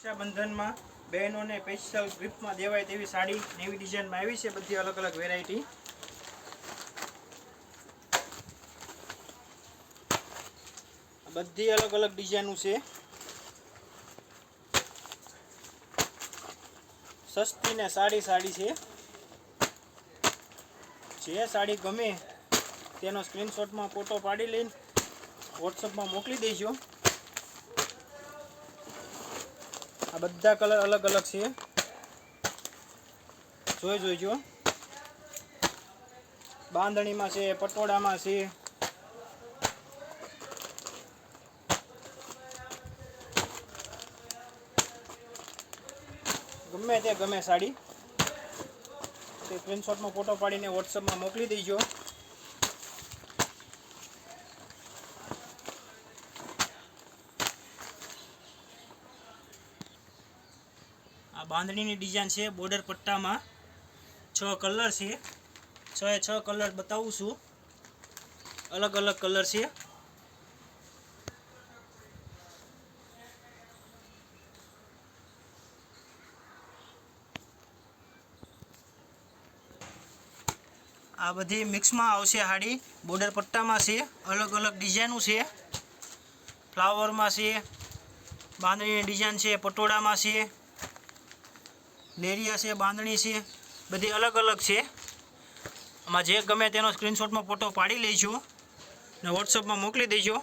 रक्षाबंधन में बहनों ने स्पेशल गिफ्ट में देवाय तेवी साड़ी नवी डिजाइन में आई है। बधी अलग अलग वेरायटी बधी अलग अलग डिजाइन से सस्ती ने साड़ी साड़ी से जे साड़ी गमे तेनो स्क्रीनशॉट में फोटो पाड़ी लईने व्हाट्सएप में मोकली देजो। आ बधा कलर अलग अलग है, जोई जोईजो। बांधणी में से, पटोड़ा में से, गमे ते गमे साड़ी ते स्क्रीनशॉट में फोटो पाड़ीने व्हाट्सएप में मोकली दीजो। आ बांधणी डिजाइन है बॉर्डर पट्टा में 6 कलर से 6 कलर बताऊँ छू, अलग अलग कलर से। आ बधी मिक्स में आवशे हाड़ी बॉर्डर पट्टा में से अलग अलग डिजाइन से, फ्लावर में से, बांधणी डिजाइन से, पटोड़ा में से, लेरिया से, बांधणी से, बधी अलग अलग है। आमां जे गमे तेनो स्क्रीनशॉट में फोटो पाड़ी लेजो ने व्हाट्सएप में मोकली देजो।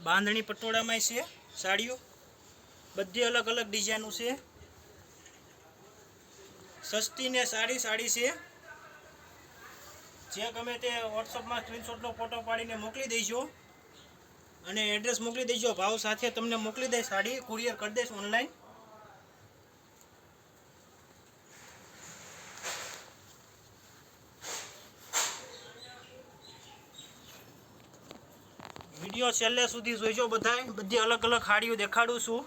बांधणी पटोड़ा में से साड़ियों बधी अलग अलग डिजाइन से सस्ती ने साड़ी साड़ी से जे गमे ते व्हाट्सएप में स्क्रीनशॉट नो फोटो पाड़ीने मोकली देजो अने एड्रेस मोकली देजो। भाव साथे तमने मोकली दे साड़ी कुरियर कर देश ऑनलाइन। वीडियो छेल्ले सुधी जोईजो बधाय। बधी अलग अलग हाड़ियों देखाडुं छुं।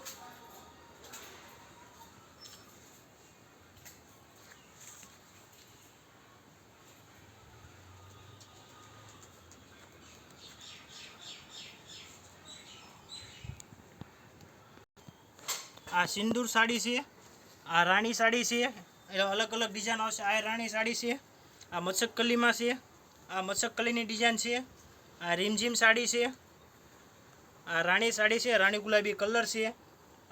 आ सिंदूर साड़ी से, आ राणी साड़ी से, अलग अलग डिजाइन आवशे। आ राणी साड़ी से, आ मचकली में से, आ मचकली डिजाइन से, आ रिमझिम साड़ी से, आ राणी साड़ी से, राणी गुलाबी कलर से,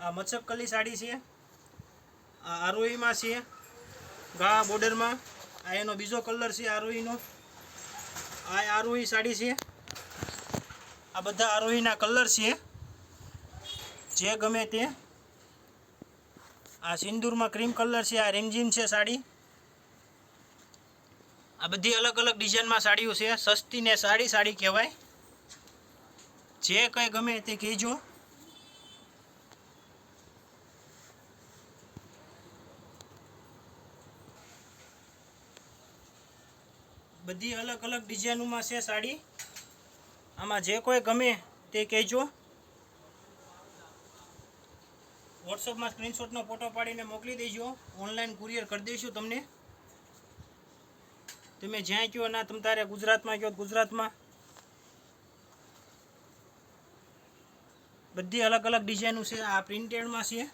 आ मचकली साड़ी से, आ आरोही में से, गा बॉर्डर में, आ एनो बीजो कलर से आरोही नो, आ आरोही साड़ी से। आ बधा आरोही ना कलर से जे गमे ते। आ सिंदूर में क्रीम कलर से, आ रिमझिम से साड़ी। आ बधी अलग अलग डिजाइन में साड़ियों से सस्ती ने साड़ी साड़ी कहवाय। जे कई गमे ते कहेजो। बधी अलग अलग डिजाइन में से साड़ी। आमा जे कोई गमे ते कहेजो। व्हाट्सएप में स्क्रीनशॉट नो फोटो पाड़ीने मोकली देजो, ऑनलाइन कुरियर कर देशुं तमने। तमे ज्यां कहो ना तम तारे गुजरात में कहो गुजरात में। बधी अलग अलग डिजाइन से। आ प्रिंटेड में से।